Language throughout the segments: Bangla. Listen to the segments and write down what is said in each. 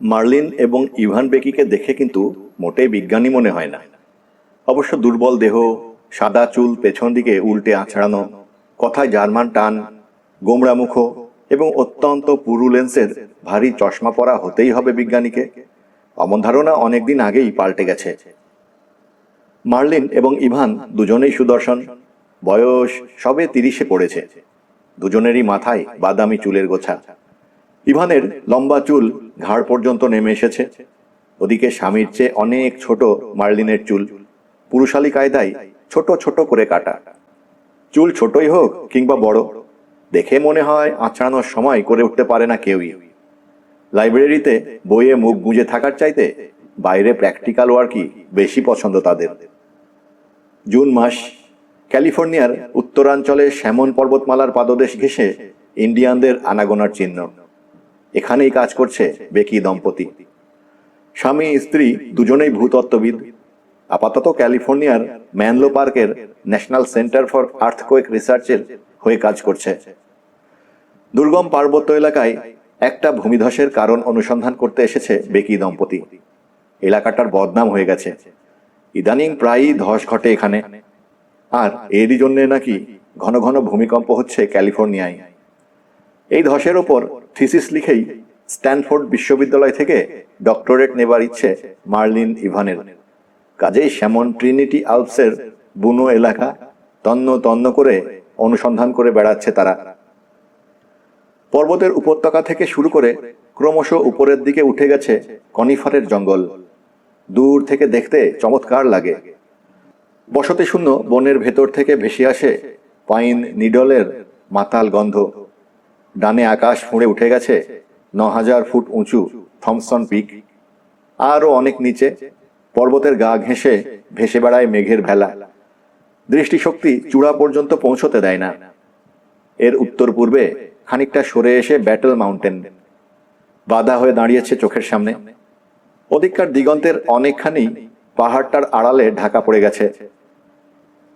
মার্লিন এবং ইভান বেকিকে দেখে কিন্তু মোটেই বিজ্ঞানী মনে হয় না। অবশ্য দুর্বল দেহ, সাদা চুল পেছন দিকে উল্টে আছড়ানো, কথায় জার্মান টান, গোমড়া মুখ এবং অত্যন্ত পুরু লেন্সের ভারী চশমা পরা হতেই হবে বিজ্ঞানীকে। অমন ধারণা অনেকদিন আগেই পাল্টে গেছে। মার্লিন এবং ইভান দুজনেই সুদর্শন, বয়স সবে 30-এ পড়েছে। দুজনেরই মাথায় বাদামি চুলের গোছা। ইভানের লম্বা চুল ঘাড় পর্যন্ত নেমে এসেছে। ওদিকে স্বামীর চেয়ে অনেক ছোট মার্লিনের চুল, পুরুষালী কায়দায় ছোট ছোট করে কাটা। চুল ছোটই হোক কিংবা বড়, দেখে মনে হয় আঁচড়ানোর সময় করে উঠতে পারে না কেউই। লাইব্রেরিতে বইয়ে মুখ গুঁজে থাকার চাইতে বাইরে প্র্যাকটিক্যাল ওয়ার্কই বেশি পছন্দ তাদের। জুন মাস, ক্যালিফোর্নিয়ার উত্তরাঞ্চলে স্যামন পর্বতমালার পাদদেশ ঘেঁষে ইন্ডিয়ানদের আনাগোনার চিহ্ন। এখানেই কাজ করছে বেকি দম্পতি। স্বামী স্ত্রী দুজনেই ভূতত্ত্ববিদ। আপাতত ক্যালিফোর্নিয়ার ম্যানলো পার্কের ন্যাশনাল সেন্টার ফর আর্থকোয়েক রিসার্চের হয়ে কাজ করছে। দুর্গম পার্বত্য এলাকায় একটা ভূমিধসের কারণ অনুসন্ধান করতে এসেছে বেকি দম্পতি। এলাকাটার বদনাম হয়ে গেছে, ইদানিং প্রায়ই ধস ঘটে এখানে। আর এরই জন্যে নাকি ঘন ঘন ভূমিকম্প হচ্ছে ক্যালিফোর্নিয়ায়। এই ধসের ওপর থিসিস লিখেই স্ট্যানফোর্ড বিশ্ববিদ্যালয় থেকে ডক্টরেট নেবার ইচ্ছে মার্লিন ইভানের। কাজেই স্যামন ট্রিনিটি আলপসের বুনো এলাকা তন্ন তন্ন করে অনুসন্ধান করে বেড়াচ্ছে তারা। পর্বতের উপত্যকা থেকে শুরু করে ক্রমশ উপরের দিকে উঠে গেছে কনিফারের জঙ্গল। দূর থেকে দেখতে চমৎকার লাগে। বসতি শূন্য বনের ভেতর থেকে ভেসে আসে পাইন নিডলের মাতাল গন্ধ। ডানে আকাশ ফুঁড়ে উঠে গেছে 9000 ফুট উঁচু থমসন পিক। আরও অনেক নিচে পর্বতের গা ঘেঁষে ভেসে বেড়ায় মেঘের ভেলা। দৃষ্টিশক্তি চূড়া পর্যন্ত পৌঁছতে দেয় না। এর উত্তর পূর্বে খানিকটা সরে এসে ব্যাটল মাউন্টেন বাধা হয়ে দাঁড়িয়েছে চোখের সামনে। ওদিককার দিগন্তের অনেকখানি পাহাড়টার আড়ালে ঢাকা পড়ে গেছে।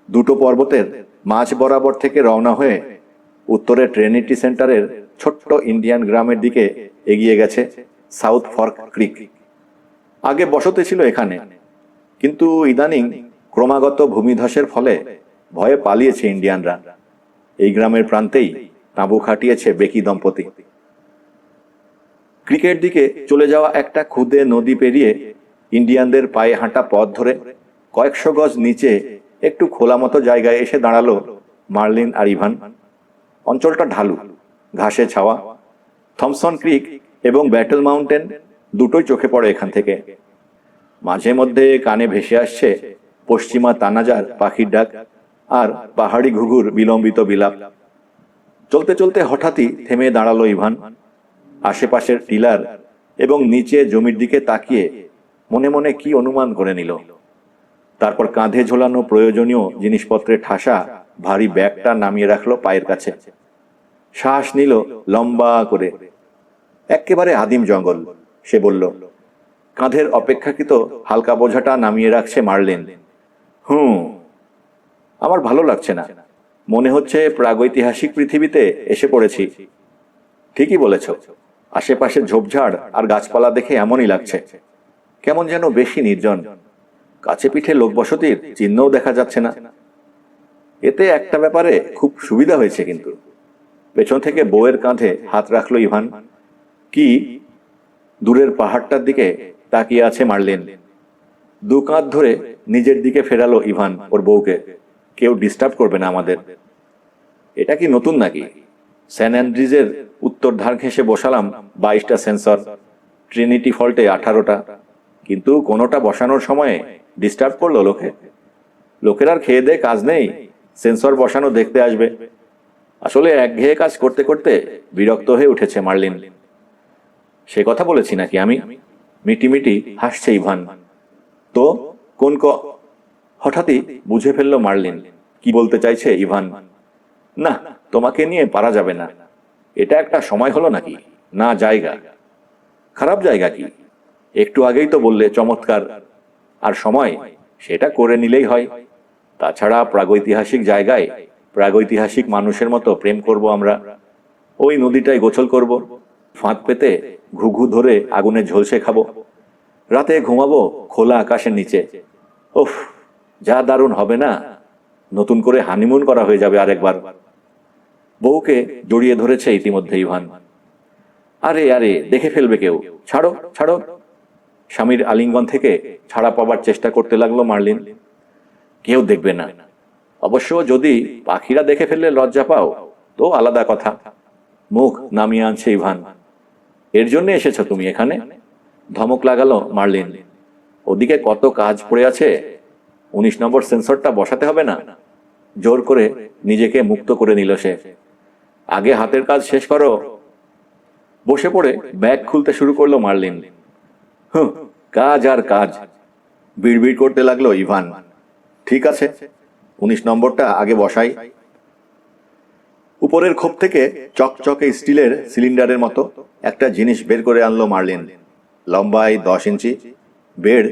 দুটো পর্বতের মাঝ বরাবর থেকে রওনা হয়ে উত্তরে ট্রিনিটি সেন্টারের ছোট্ট ইন্ডিয়ান গ্রামের দিকে এগিয়ে গেছে সাউথ ফর্ক ক্রিক। আগে বসতি ছিল এখানে, কিন্তু ইদানিং ক্রমাগত ভূমিধসের ফলে ভয়ে পালিয়েছে ইন্ডিয়ানরা। এই গ্রামের প্রান্তেই তাঁবু খাটিয়েছে বেকি দম্পতি। ক্রিকের দিকে চলে যাওয়া একটা ক্ষুদে নদী পেরিয়ে ইন্ডিয়ানদের পায়ে হাঁটা পথ ধরে কয়েকশো গজ নিচে একটু খোলা মতো জায়গায় এসে দাঁড়ালো মার্লিন আর ইভান। অঞ্চলটা ঢালু, ঘাসে ছাওয়া। থমসন ক্রিক এবং ব্যাটল মাউন্টেন দুটোই চোখে পড়ে এখান থেকে। মাঝে মধ্যে কানে ভেসে আসছে পশ্চিমা তানাজার পাখির ডাক আর পাহাড়ি ঘুঘুর বিলম্বিত বিলাপ। চলতে চলতে হঠাৎই থেমে দাঁড়ালো ইভান। আশেপাশের টিলার এবং নিচে জমির দিকে তাকিয়ে মনে মনে কি অনুমান করে নিল। তারপর কাঁধে ঝোলানো প্রয়োজনীয় জিনিসপত্রের ঠাসা ভারী ব্যাগটা নামিয়ে রাখলো পায়ের কাছে। শ্বাস নিল লম্বা করে। একেবারে আদিম জঙ্গল, সে বলল। কাঁধের অপেক্ষাকৃত হালকা বোঝাটা নামিয়ে রাখছে মার্লিন। আমার ভালো লাগছে না। মনে হচ্ছে প্রাগৈতিহাসিক পৃথিবীতে এসে পড়েছি। ঠিকই বলেছ, আশেপাশে ঝোপঝাড় আর গাছপালা দেখে এমনই লাগছে। কেমন যেন বেশি নির্জন। কাছে পিঠে লোকবসতির চিহ্নও দেখা যাচ্ছে না। এতে একটা ব্যাপারে খুব সুবিধা হয়েছে কিন্তু। পেছন থেকে বউয়ের কাঁধে হাত রাখলো ইভান। কি? দূরের পাহাড়টার দিকে তাকিয়ে আছে মার্লিন। দু কাঁধ ধরে নিজের দিকে ফেরালো ইভান ওর বউকে। কেউ ডিস্টার্ব করবে না আমাদের। এটা কি নতুন নাকি? স্যান অ্যান্ড্রিজের উত্তর ধার ঘেঁষে বসালাম 22টা সেন্সর, ট্রিনিটি ফল্টে 18টা, কিন্তু কোনোটা বসানোর সময়ে ডিস্টার্ব করলো লোকে। লোকের আর খেয়ে দেয়ে কাজ নেই, সেন্সর বসানো দেখতে আসবে। আসলে একঘেয়ে কাজ করতে করতে বিরক্ত হয়ে উঠেছে মার্লিন। সে কথা বলেছি নাকি আমি? মিটিমিটি হাসছে ইভান। তো কোন হঠাৎই বুঝে ফেললো মার্লিন কি বলতে চাইছে ইভান। না, তোমাকে নিয়ে পারা যাবে না। এটা একটা সময় হলো নাকি? না জায়গা। খারাপ জায়গা কি? একটু আগেই তো বললে চমৎকার। আর সময়, সেটা করে নিলেই হয়। তাছাড়া প্রাগৈতিহাসিক জায়গায় প্রাগৈতিহাসিক মানুষের মতো প্রেম করব আমরা। ওই নদীটায় গোসল করব, ফাঁদ পেতে ঘুঘু ধরে আগুনে ঝলসে খাবো, রাতে ঘুমাবো খোলা আকাশের নিচে। উফ, যা দারুণ হবে না! নতুন করে হানিমুন করা হয়ে যাবে আরেকবার। বউকে জড়িয়ে ধরেছে ইতিমধ্যে ইভান। আরে আরে, দেখে ফেলবে কেউ, ছাড়ো ছাড়ো। স্বামীর আলিঙ্গন থেকে ছাড়া পাবার চেষ্টা করতে লাগলো মার্লিন। কেউ দেখবে না, অবশ্য যদি পাখিরা দেখে ফেললে লজ্জা পাও তো আলাদা কথা। মুখ নামিয়ে আনছে ইভান। এর জন্য এসেছো তুমি এখানে? ধমক লাগালো মার্লিন। ওদিকে কত কাজ পড়ে আছে, 19 নম্বর সেন্সরটা বসাতে হবে না? জোর করে নিজেকে মুক্ত করে নিল সে। আগে হাতের কাজ শেষ করো। বসে পড়ে ব্যাগ খুলতে শুরু করলো মার্লিন। কাজ আর কাজ, বিড়বিড় করতে লাগলো ইভান। ঠিক আছে, 19 নম্বরটা আগে বসাই। উপরের খোপ থেকে চকচকে স্টিলের সিলিন্ডারের মতো একটা জিনিস বের করে আনলো মার্লিন। লম্বায় 10 ইঞ্চি, বেড়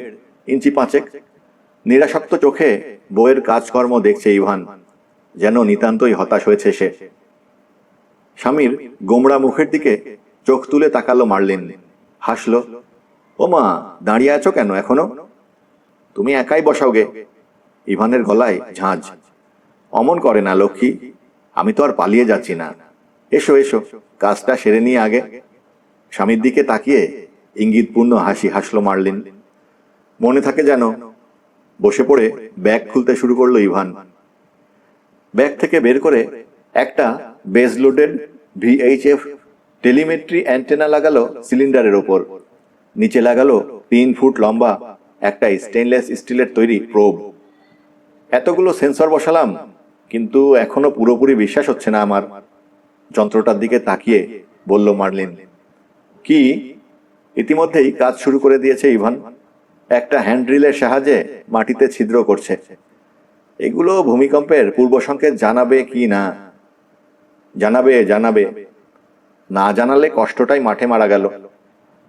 ইঞ্চি 5। নিরাসক্ত চোখে বউয়ের কাজকর্ম দেখছে ইভান, যেন নিতান্তই হতাশ হয়েছে সে। স্বামীর গোমড়া মুখের দিকে চোখ তুলে তাকালো মার্লিন, হাসলো। ও মা, দাঁড়িয়ে আছো কেন এখনো? তুমি একাই বসাও গে। ইভানের গলায় ঝাঁঝ। অমন করে না লক্ষ্মী, আমি তো আর পালিয়ে যাচ্ছি না। এসো এসো, কাজটা সেরে নিয়ে আগে। স্বামীর দিকে তাকিয়ে ইঙ্গিতপূর্ণ হাসি হাসলো মার্লিন। মনে থাকে যেন। বসে পড়ে ব্যাগ খুলতে শুরু করলো ইভান। ব্যাগ থেকে বের করে একটা base loaded VHF telemetry antenna লাগালো সিলিন্ডারের ওপর। নিচে লাগালো 3 ফুট লম্বা একটা স্টেনলেস স্টিলের তৈরি প্রোব। এতগুলো সেন্সর বসালাম, কিন্তু এখনো পুরোপুরি বিশ্বাস হচ্ছে না আমার। যন্ত্রটার দিকে তাকিয়ে বলল মার্লিন। কি? ইতিমধ্যেই কাজ শুরু করে দিয়েছে ইভান। একটা হ্যান্ডড্রিলের সাহায্যে মাটিতে ছিদ্র করছে। এগুলো ভূমিকম্পের পূর্ব সংকেত জানাবে কি না? জানাবে জানাবে, না জানালে কষ্টটাই মাঠে মারা গেল।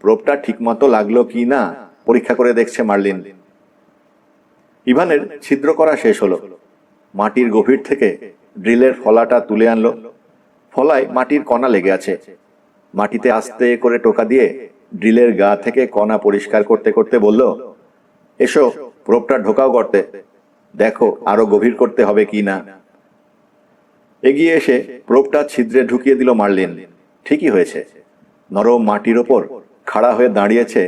প্রোবটা ঠিকমতো লাগলো কি না পরীক্ষা করে দেখছে মার্লিন। ইভানের ছিদ্র করা শেষ হলো। মাটির গভীর থেকে ড্রিলের ফলাটা তুলে আনলো। ফলায় মাটির কণা লেগে আছে। মাটিতে আস্তে করে টোকা দিয়ে ড্রিলের গা থেকে কণা পরিষ্কার করতে করতে বলল, এসো প্রোবটা ঢোকাও করতে, দেখো আরো গভীর করতে হবে কি না। এগিয়ে এসে প্রোবটা ছিদ্রে ঢুকিয়ে দিল মার্লিন। ঠিকই হয়েছে। নরম মাটির ওপর খাড়া হয়ে দাঁড়িয়েছে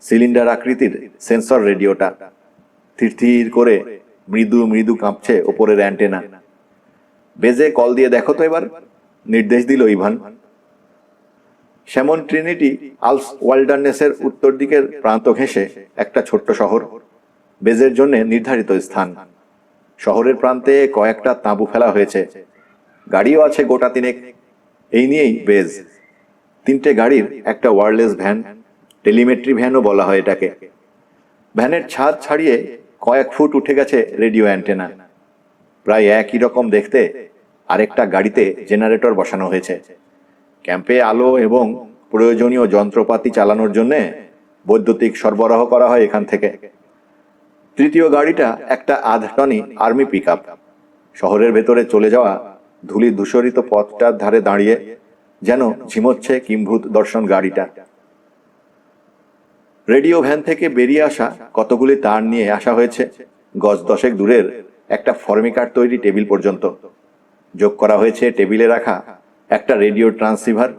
সিলিন্ডার আকৃতির সেন্সর রেডিওটা। থির থির করে মৃদু মৃদু কাঁপছে ওপরের অ্যান্টেনা। বেজে কল দিয়ে দেখো তো এবার, নির্দেশ দিল ইভান। শ্যামন ট্রিনিটি আলস ওয়াল্ডারনেসের উত্তর দিকের প্রান্ত ঘেঁষে একটা ছোট্ট শহর, বেজের জন্য নির্ধারিত স্থান। শহরের প্রান্তে কয়েকটা তাঁবু ফেলা হয়েছে, গাড়িও আছে গোটা 3। এই নিয়েই বেজ। 3টে গাড়ির একটা ওয়্যারলেস ভ্যান, টেলিমেট্রি ভ্যানও বলা হয় এটাকে। ভ্যানের ছাদ ছাড়িয়ে কয়েক ফুট উঠে গেছে রেডিও অ্যান্টেনা। প্রায় একই রকম দেখতে আরেকটা গাড়িতে জেনারেটর বসানো হয়েছে। ক্যাম্পে আলো এবং প্রয়োজনীয় যন্ত্রপাতি চালানোর জন্য বৈদ্যুতিক সরবরাহ করা হয় এখান থেকে। তৃতীয় গাড়িটা একটা 1/2 টনি আর্মি পিকআপ। শহরের ভেতরে চলে যাওয়া ধূলি ধূসরিত পথটার ধারে দাঁড়িয়ে যেন ঝিমোচ্ছে কিম্ভূত দর্শন গাড়িটা। রেডিও ভ্যান থেকে বেরিয়ে আসা কতগুলি তার নিয়ে আসা হয়েছে গজ 10 দূরের একটা ফর্মিকার তৈরি টেবিল পর্যন্ত। যোগ করা হয়েছে টেবিলে রাখা একটা রেডিও ট্রান্সিভার,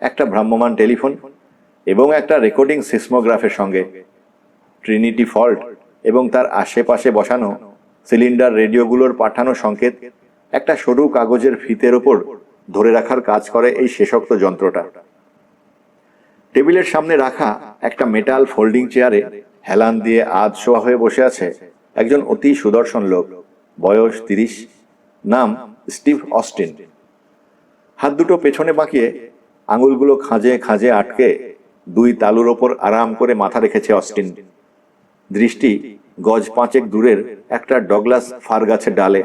একটা ভ্রাম্যমান টেলিফোন এবং একটা রেকর্ডিং সিসমোগ্রাফের সঙ্গে। ট্রিনিটি ফল্ট এবং তার আশেপাশে বসানো সিলিন্ডার রেডিওগুলোর পাঠানো সংকেত একটা সরু কাগজের ফিতের ওপর ধরে রাখার কাজ করে এই শেষোক্ত যন্ত্রটা। টেবিলের সামনে রাখা একটা মেটাল ফোল্ডিং চেয়ারে হেলান দিয়ে আধশোয়া হয়ে বসে আছে একজন অতি সুদর্শন লোক, বয়স 30, নাম স্টিভ অস্টিন। হাত দুটো পেছনে বাঁকিয়ে আঙুলগুলো খাঁজে খাঁজে আটকে 2 তালুর ওপর আরাম করে মাথা রেখেছে অস্টিন। দৃষ্টি গজ 5 দূরের একটা ডগলাস ফার গাছের ডালে।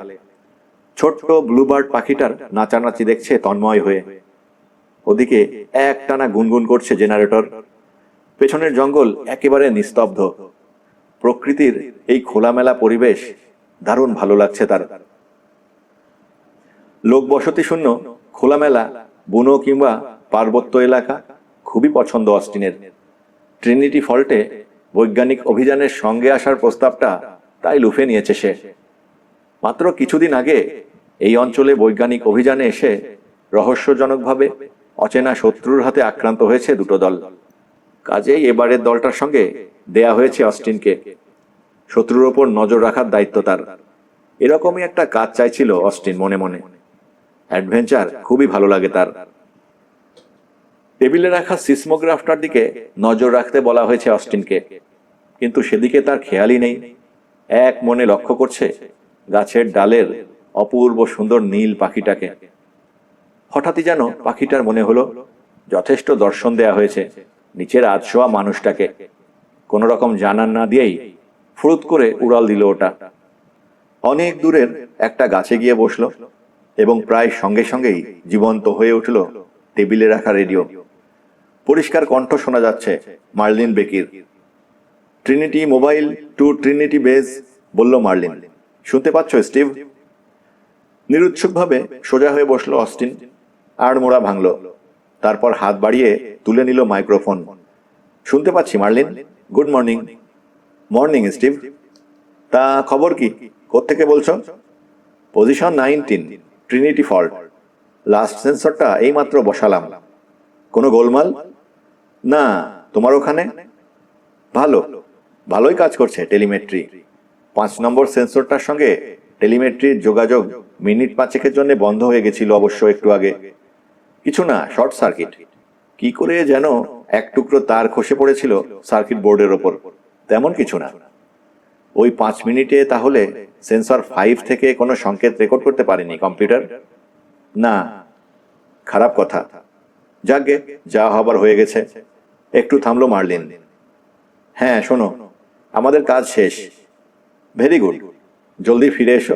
ছোট্ট ব্লুবার্ড পাখিটার নাচানাচি দেখছে তন্ময় হয়ে। ওদিকে একটানা গুনগুন করছে জেনারেটর। পেছনের জঙ্গল একেবারে নিস্তব্ধ। প্রকৃতির এই খোলামেলা পরিবেশ দারুণ ভালো লাগছে তার। লোক বসতি শূন্য খোলামেলা বুনো কিংবা পার্বত্য এলাকা খুবই পছন্দ অস্টিনের। ট্রিনিটি ফল্টে বৈজ্ঞানিক অভিযানের সঙ্গে আসার প্রস্তাবটা তাই লুফে নিয়েছে সে। মাত্র কিছুদিন আগে এই অঞ্চলে বৈজ্ঞানিক অভিযানে এসে রহস্যজনকভাবে অচেনা শত্রুর হাতে আক্রান্ত হয়েছে দুটো দল। কাজেই এবারের দলটার সঙ্গে দেয়া হয়েছে অস্টিনকে। শত্রুর ওপর নজর রাখার দায়িত্ব তার। এরকমই একটা কাজ চাইছিল অস্টিন মনে মনে। অ্যাডভেঞ্চার খুবই ভালো লাগে তার। টেবিলে রাখা সিসমোগ্রাফটার দিকে নজর রাখতে বলা হয়েছে অস্টিনকে, কিন্তু সেদিকে তার খেয়ালই নেই। এক মনে লক্ষ্য করছে গাছের ডালের অপূর্ব সুন্দর নীল পাখিটাকে। হঠাৎই যেন পাখিটার মনে হলো যথেষ্ট দর্শন দেয়া হয়েছে নিচের আধশোয়া মানুষটাকে। কোনো রকম জানান না দিয়েই ফুরুত করে উড়াল দিল ওটা। অনেক দূরের একটা গাছে গিয়ে বসলো এবং প্রায় সঙ্গে সঙ্গেই জীবন্ত হয়ে উঠল টেবিলে রাখা রেডিও। পরিষ্কার কণ্ঠ শোনা যাচ্ছে মার্লিন বেকির। Trinity mobile to Trinity base, বলল মার্লিন। শুনতে পাচ্ছ স্টিভ? নিরুৎসুকভাবে সোজা হয়ে বসলো অস্টিন, আড়মোড়া ভাঙল। তারপর হাত বাড়িয়ে তুলে নিল মাইক্রোফোন। শুনতে পাচ্ছি Marlin, good morning. Morning Steve. তা খবর কি? কোত্থেকে বলছো? Position 19, Trinity fault. লাস্ট সেন্সরটা এইমাত্র বসালাম। কোনো গোলমাল? না। তোমার ওখানে? ভালোই কাজ করছে টেলিমেট্রি। 5 নম্বর সেন্সরটার সঙ্গে টেলিমেট্রির যোগাযোগ মিনিট 5 জন্য বন্ধ হয়ে গেছিল অবশ্য একটু আগে। কিছু না, শর্ট সার্কিট। কি করে যেন এক টুকরো তার খসে পড়েছিল সার্কিট বোর্ডের ওপর, তেমন কিছু না। ওই 5 মিনিটে তাহলে সেন্সর 5 থেকে কোনো সংকেত রেকর্ড করতে পারেনি কম্পিউটার? না। খারাপ কথা। যাকগে, যা হবার হয়ে গেছে। একটু থামলো মার্লিন। হ্যাঁ শোনো, আমাদের কাজ শেষ। ভেরি গুড, জলদি ফিরে এসো।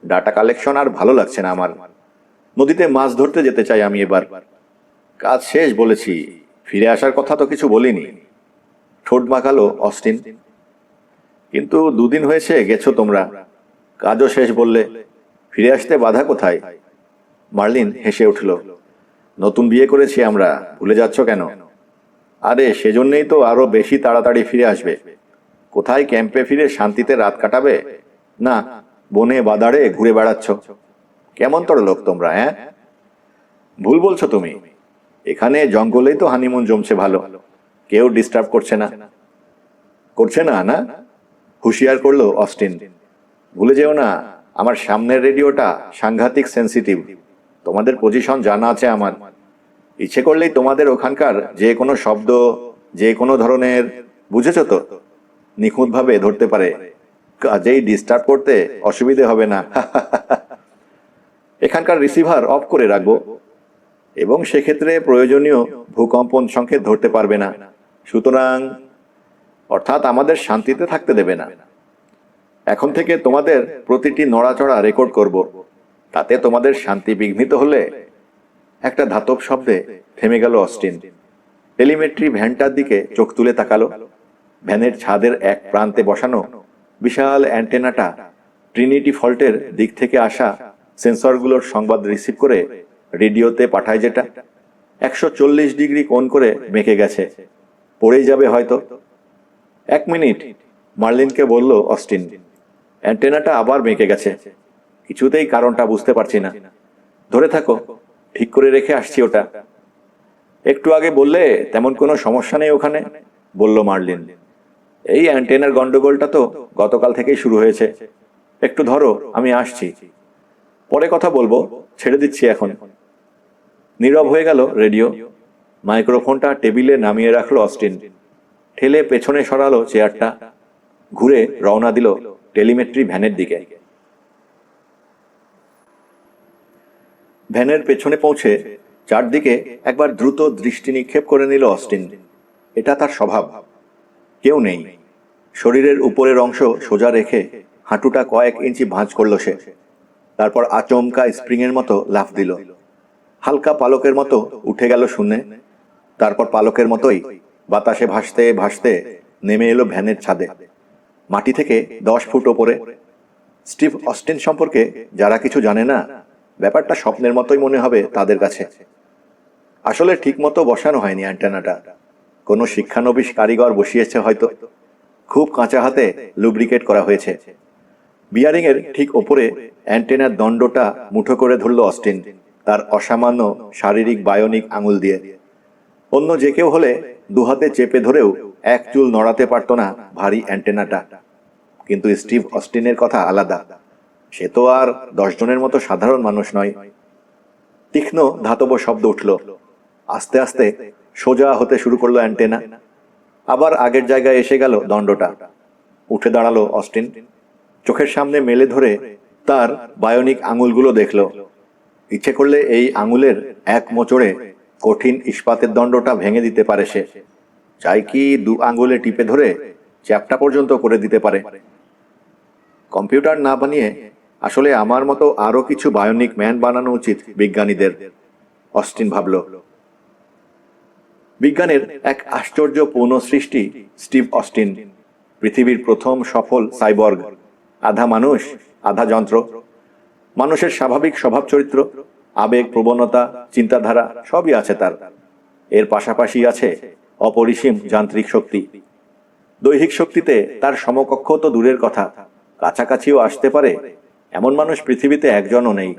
ডাটা কালেকশন আর ভালো লাগছে না আমার। নদীতে মাছ ধরতে যেতে চাই আমি এবার। কাজ শেষ বলেছি, ফিরে আসার কথা তো কিছু বলিনি। ঠোঁট বাঁকালো অস্টিন। কিন্তু 2 দিন হয়েছে গেছো তোমরা, কাজও শেষ বললে, ফিরে আসতে বাধা কোথায়? মার্লিন হেসে উঠল। নতুন বিয়ে করেছি আমরা, ভুলে যাচ্ছ কেন? আরে সেজন্যই তো আরো বেশি তাড়াতাড়ি ফিরে আসবে। কোথায় ক্যাম্পে ফিরে শান্তিতে রাত কাটাবে? না, বনে বাদাড়ে ঘুরে বেড়াচ্ছ। কেমন তোর লোক তোমরা, হ্যাঁ? ভুল বলছো তুমি। এখানে জঙ্গলেই তো হানিমুন জমছে ভালো, কেউ ডিস্টার্ব করছে না। করছে না? না, হুঁশিয়ার করলো অস্টিন। ভুলে যেও না, আমার সামনের রেডিওটা সাংঘাতিক সেন্সিটিভ। তোমাদের পজিশন জানা আছে আমার। ইচ্ছে করলেই তোমাদের ওখানকার যে কোনো শব্দ, যে কোনো ধরনের, বুঝেছ তো, নিখুঁতভাবে ধরতে পারে। কাজেই ডিস্টার্ব করতে অসুবিধে হবে না। এখানকার রিসিভার অফ করে রাখবো এবং সেক্ষেত্রে প্রয়োজনীয় ভূকম্পন সংকেত ধরতে পারবে না। সুতরাং, অর্থাৎ আমাদের শান্তিতে থাকতে দেবে না। এখন থেকে তোমাদের প্রতিটি নড়াচড়া রেকর্ড করব। তাতে তোমাদের শান্তি বিঘ্নিত হলে। একটা ধাতব শব্দে থেমে গেল অস্টিন। টেলিমেট্রি ভ্যানটার দিকে চোখ তুলে তাকালো। ভ্যানের ছাদের এক প্রান্তে বসানো বিশাল অ্যান্টেনাটা ট্রিনিটি ফল্টের দিক থেকে আসা সেন্সরগুলোর সংবাদ রিসিভ করে রেডিওতে পাঠায়, যেটা 140 ডিগ্রি কোণ করে বেঁকে গেছে। পড়েই যাবে হয়তো। 1 মিনিট, মার্লিনকে বলল অস্টিন। অ্যান্টেনাটা আবার বেঁকে গেছে। কিছুতেই কারণটা বুঝতে পারছি না। ধরে থাকো, ঠিক করে রেখে আসছি ওটা। একটু আগে বললে তেমন কোনো সমস্যা নেই ওখানে, বলল মার্লিন। এই অ্যান্টেনার গন্ডগোলটা তো গতকাল থেকেই শুরু হয়েছে। একটু ধরো, আমি আসছি। পরে কথা বলবো, ছেড়ে দিচ্ছি এখন। নীরব হয়ে গেল রেডিও। মাইক্রোফোনটা টেবিলে নামিয়ে রাখলো অস্টিন। ঠেলে পেছনে সরালো চেয়ারটা। ঘুরে রওনা দিল টেলিমেট্রি ভ্যানের দিকে। ভ্যানের পেছনে পৌঁছে চারদিকে একবার দ্রুত দৃষ্টি নিক্ষেপ করে নিল অস্টিন। এটা তার স্বভাব। কেউ নেই। শরীরের উপরের অংশ সোজা রেখে হাঁটুটা কয়েক ইঞ্চি ভাঁজ করল সে। তারপর আচমকা স্প্রিংয়ের মতো লাফ দিল। হালকা পালকের মতো উঠে গেল শূন্যে। তারপর পালকের মতোই বাতাসে ভাসতে ভাসতে নেমে এলো ভ্যানের ছাদে, মাটি থেকে 10 ফুট ওপরে। স্টিভ অস্টিন সম্পর্কে যারা কিছু জানে না, ব্যাপারটা স্বপ্নের মতোই মনে হবে তাদের কাছে। আসলে ঠিকমতো বসানো হয়নি অ্যান্টেনাটা। কোনো শিক্ষানবিশ কারিগর বসিয়েছে হয়তো। খুব কাঁচা হাতে লুব্রিকেট করা হয়েছে। বিয়ারিং এর ঠিক ওপরে অ্যান্টেনার দণ্ডটা মুঠো করে ধরল অস্টিন, তার অসামান্য শারীরিক বায়োনিক আঙুল দিয়ে। অন্য যে কেউ হলে দুহাতে চেপে ধরেও এক চুল নড়াতে পারত না ভারী অ্যান্টেনাটা। কিন্তু স্টিভ অস্টিনের কথা আলাদা। সে তো আর 10 জনের মতো সাধারণ মানুষ নয়। তীক্ষ্ণ ধাতব শব্দ উঠল। আস্তে আস্তে সোজা হতে শুরু করলো অ্যান্টেনা। আবার আগের জায়গায় এসে গেল দণ্ডটা। উঠে দাঁড়ালো অস্টিন। চোখের সামনে মেলে ধরে তার বায়োনিক আঙুলগুলো দেখল। ইচ্ছে করলে এই আঙুলের এক মোচড়ে কঠিন ইস্পাতের দণ্ডটা ভেঙে দিতে পারে সে। চাই কি 2 আঙুলে টিপে ধরে চ্যাপ্টা পর্যন্ত করে দিতে পারে। কম্পিউটার না বানিয়ে আসলে আমার মতো আরো কিছু বায়োনিক ম্যান বানানো উচিত বিজ্ঞানীদের, অস্টিন ভাবল। বিজ্ঞানের এক আশ্চর্য পুনঃসৃষ্টি স্টিভ অস্টিন, পৃথিবীর প্রথম সফল সাইবর্গ। আধা মানুষ আধা যন্ত্র। মানুষের স্বাভাবিক স্বভাব চরিত্র, আবেগ, প্রবণতা, চিন্তাধারা সবই আছে তার। এর পাশাপাশি আছে অপরিসীম যান্ত্রিক শক্তি। দৈহিক শক্তিতে তার সমকক্ষ তো দূরের কথা, কাছাকাছিও আসতে পারে এমন মানুষ পৃথিবীতে একজনও নেই।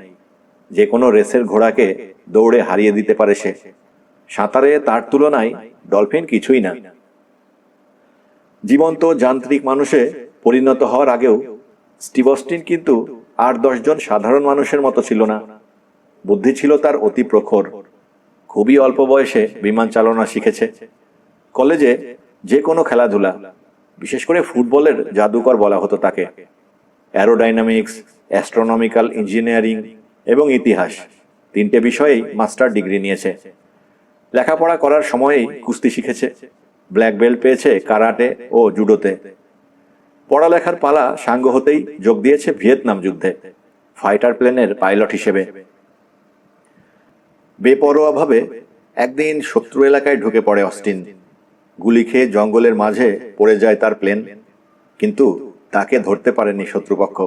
যে কোনো রেসের ঘোড়াকে দৌড়ে হারিয়ে দিতে পারে সে। সাঁতারে তার তুলনায় ডলফিন কিছুই না। জীবন্ত যান্ত্রিক মানুষে পরিণত হওয়ার আগেও স্টিভ অস্টিন কিন্তু 8-10 জন সাধারণ মানুষের মতো ছিল না। বুদ্ধি ছিল তার অতি প্রখর। খুবই অল্প বয়সে বিমান চালনা শিখেছে। কলেজে যে কোনো খেলাধুলা, বিশেষ করে ফুটবলের জাদুকর বলা হতো তাকে। অ্যারোডাইনামিক্স, অ্যাস্ট্রোনমিক্যাল ইঞ্জিনিয়ারিং এবং ইতিহাস 3টে বিষয়েই মাস্টার ডিগ্রি নিয়েছে। লেখাপড়া করার সময়েই কুস্তি শিখেছে। ব্ল্যাক বেল্ট পেয়েছে কারাটে ও জুডোতে। পড়ালেখার পালা সাঙ্গ হতেই যোগ দিয়েছে ভিয়েতনাম যুদ্ধে, ফাইটার প্লেনের পাইলট হিসেবে। বেপরোয়াভাবে একদিন শত্রু এলাকায় ঢুকে পড়ে অস্টিন। গুলি খেয়ে জঙ্গলের মাঝে পড়ে যায় তার প্লেন। কিন্তু তাকে ধরতে পারেনি শত্রুপক্ষ।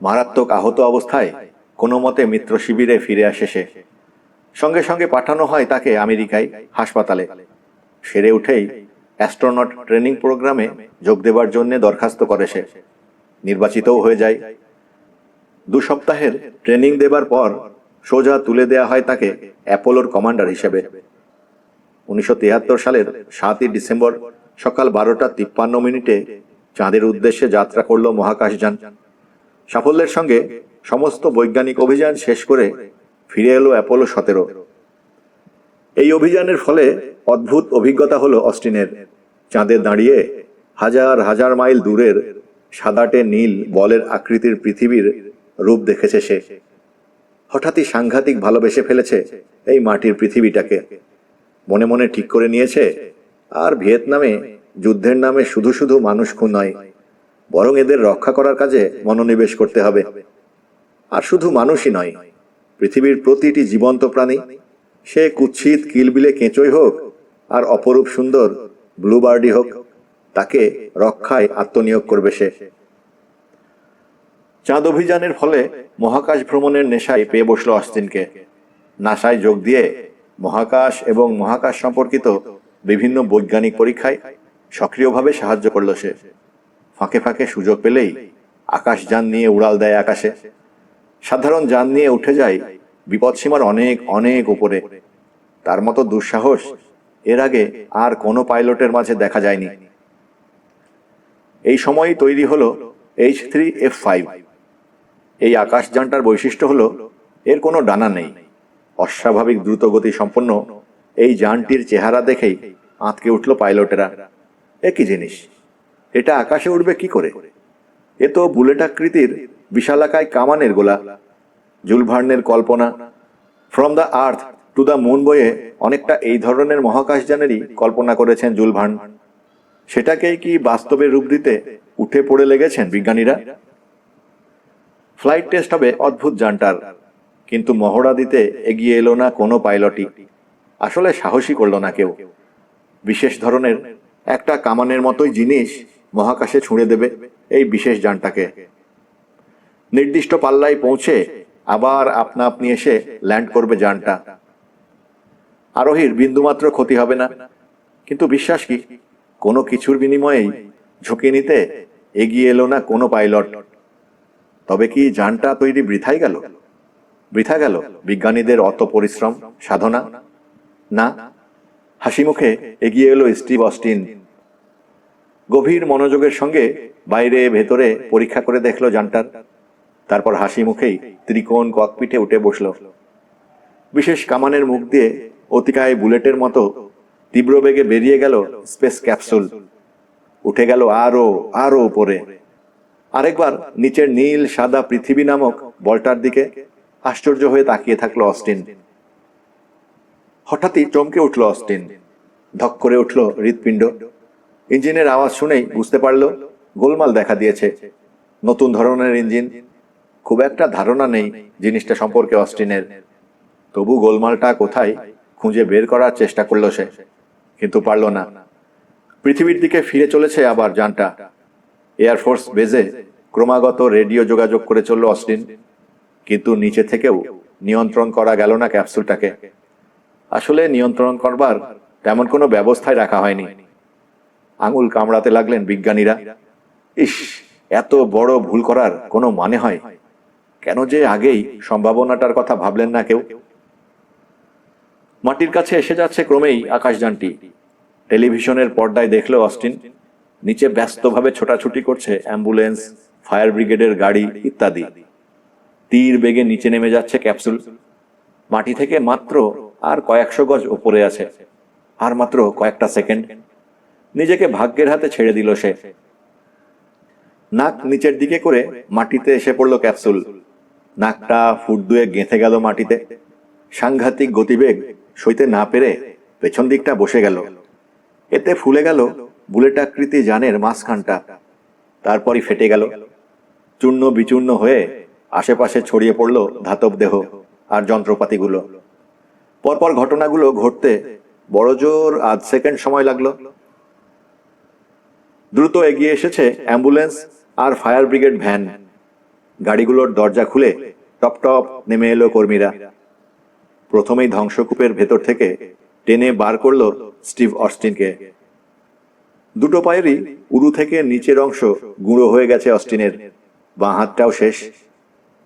মারাত্মক আহত অবস্থায় কোনো মতে মিত্র শিবিরে ফিরে আসে সে। সঙ্গে সঙ্গে পাঠানো হয় তাকে আমেরিকায় হাসপাতালে। সেরে উঠেই অ্যাস্ট্রোনট ট্রেনিং প্রোগ্রামে যোগ দেবার জন্য দরখাস্ত করে সে। নির্বাচিতও হয়ে যায়। 2 সপ্তাহের ট্রেনিং দেবার পর সোজা তুলে দেয়া হয় তাকে অ্যাপোলোর কমান্ডার হিসেবে। 1973 সালের 7ই ডিসেম্বর সকাল 12:53 চাঁদের উদ্দেশ্যে যাত্রা করল মহাকাশযান। সাফল্যের সঙ্গে সমস্ত বৈজ্ঞানিক অভিযান শেষ করে ফিরে এলো অ্যাপোলো 17। এই অভিযানের ফলে অদ্ভুত অভিজ্ঞতা হলো অস্টিনের। চাঁদে দাঁড়িয়ে হাজার হাজার মাইল দূরের সাদাটে নীল বলের আকৃতির পৃথিবীর রূপ দেখেছে সে। হঠাৎই সাংঘাতিক ভালোবেসে ফেলেছে এই মাটির পৃথিবীটাকে। মনে মনে ঠিক করে নিয়েছে আর ভিয়েতনামে যুদ্ধের নামে শুধু শুধু মানুষ খুন নয়, বরং এদের রক্ষা করার কাজে মনোনিবেশ করতে হবে। আর শুধু মানুষই নয়, পৃথিবীর প্রতিটি জীবন্ত প্রাণী, সে কুৎসিত কিলবিলে কেঁচোই হোক আর অপরূপ সুন্দর ব্লুবার্ডই হোক, তাকে রক্ষায় আত্মনিয়োগ করবে সে। চাঁদ অভিযানের ফলে মহাকাশ ভ্রমণের নেশায় পেয়ে বসলো অস্টিনকে। নাসায় যোগ দিয়ে মহাকাশ এবং মহাকাশ সম্পর্কিত বিভিন্ন বৈজ্ঞানিক পরীক্ষায় সক্রিয়ভাবে সাহায্য করলো সে। ফাঁকে ফাঁকে সুযোগ পেলেই আকাশযান নিয়ে উড়াল দেয় আকাশে। সাধারণ যান নিয়ে উঠে যায় বিপদসীমার অনেক অনেক উপরে। তার মতো দুঃসাহস এর আগে আর কোনো পাইলটের মাঝে দেখা যায়নি। এই সময়ই তৈরি হলো H3F5। এই আকাশযানটার বৈশিষ্ট্য হলো এর কোনো ডানা নেই। অস্বাভাবিক দ্রুতগতি সম্পন্ন এই যানটির চেহারা দেখেই আঁতকে উঠল পাইলটেরা। এ কি জিনিস, এটা আকাশে উঠবে কি করে? এ তো বুলেট আকৃতির বিশালাকায় কামানের গোলা। জুল ভার্নের কল্পনা from the earth to the moon বইয়ে অনেকটা এই ধরনের মহাকাশযানেরই কল্পনা করেছেন জুল ভার্ন। সেটাকেই কি বাস্তবে রূপ দিতে উঠে পড়ে লেগেছেন বিজ্ঞানীরা। ফ্লাইট টেস্ট হবে অদ্ভুত যানটার, কিন্তু মহড়া দিতে এগিয়ে এলো না কোনো পাইলটই। আসলে সাহসী করল না কেউ। বিশেষ ধরনের একটা কামানের মতোই জিনিস মহাকাশে ছুঁড়ে দেবে এই বিশেষ যানটাকে। নির্দিষ্ট পাল্লায় পৌঁছে আবার আপনা আপনি এসে ল্যান্ড করবে যানটা। আরোহীর বিন্দুমাত্র ক্ষতি হবে না। কিন্তু বিশ্বাস কি, কোনো কিছুর বিনিময়েই ঝুঁকি নিতে এগিয়ে এলো না কোনো পাইলট। তবে কি যানটা তৈরি বৃথাই গেল? বৃথা গেল বিজ্ঞানীদের অত পরিশ্রম সাধনা? না, হাসি মুখে এগিয়ে এলো স্টিভ অস্টিন। গভীর মনোযোগের সঙ্গে বাইরে ভেতরে পরীক্ষা করে দেখলো যানটার। তারপর হাসি মুখেই ত্রিকোণ ককপিটে উঠে বসল। বিশেষ কামানের মুখ দিয়ে অতিকায় বুলেটের মতো তীব্র বেগে বেরিয়ে গেল স্পেস ক্যাপসুল। উঠে গেল আরো আরো উপরে। আরেকবার নিচের নীল সাদা পৃথিবী নামক বলটার দিকে আশ্চর্য হয়ে তাকিয়ে থাকলো অস্টিন। হঠাৎই চমকে উঠল অস্টিন। ধক করে উঠল হৃৎপিণ্ড। ইঞ্জিনের আওয়াজ শুনেই বুঝতে পারল গোলমাল দেখা দিয়েছে। নতুন ধরনের ইঞ্জিন। খুব একটা ধারণা নেই জিনিসটা সম্পর্কে অস্টিনের। তবু গোলমালটা কোথায় খুঁজে বের করার চেষ্টা করল সে, কিন্তু পারল না। পৃথিবীর দিকে ফিরে চলেছে আবার যানটা। এয়ারফোর্স বেজে ক্রমাগত রেডিও যোগাযোগ করে চলল অস্টিন, কিন্তু নিচে থেকেও নিয়ন্ত্রণ করা গেল না ক্যাপসুলটাকে। আসলে নিয়ন্ত্রণ করবার তেমন কোনো ব্যবস্থাই রাখা হয়নি। আঙুল কামড়াতে লাগলেন বিজ্ঞানীরা। ইস, এত বড় ভুল করার কোনো মানে হয়? কেন যে আগেই সম্ভাবনাটার কথা ভাবলেন না কেউ? মাটির কাছে এসে যাচ্ছে ক্রমেই আকাশযানটি। টেলিভিশনের পর্দায় দেখল অস্টিন নিচে ব্যস্তভাবে ছোটাছুটি করছে অ্যাম্বুলেন্স, ফায়ার ব্রিগেডের গাড়ি ইত্যাদি। তীর বেগে নিচে নেমে যাচ্ছে ক্যাপসুল। মাটি থেকে মাত্র আর কয়েকশো গজ উপরে আছে। আর মাত্র কয়েকটা সেকেন্ড। নিজেকে ভাগ্যের হাতে ছেড়ে দিল সে। নাক নিচের দিকে করে মাটিতে এসে পড়ল ক্যাপসুল। নাকটা ফুট দুয়ে গেঁথে গেল মাটিতে। সাংঘাতিক গতিবেগ সইতে না পেরে পেছন দিকটা বসে গেল। এতে ফুলে গেল বুলেটাকৃতি যানের মাঝখানটা। তারপরই ফেটে গেল। চূর্ণ বিচূর্ণ হয়ে আশেপাশে ছড়িয়ে পড়ল ধাতব দেহ আর যন্ত্রপাতিগুলো। পরপর ঘটনাগুলো ঘটতে বড়জোর আধ সেকেন্ড সময় লাগলো। দ্রুত এগিয়ে এসেছে অ্যাম্বুলেন্স আর ফায়ার ব্রিগেড ভ্যান। গাড়িগুলোর দরজা খুলে টপ টপ নেমে এলো কর্মীরা। প্রথমেই ধ্বংসকূপের ভেতর থেকে টেনে বার করলো স্টিভ অস্টিনকে। দুটো পায়েরই উরু থেকে নিচের অংশ গুঁড়ো হয়ে গেছে অস্টিনের। বাঁ হাতটাও শেষ।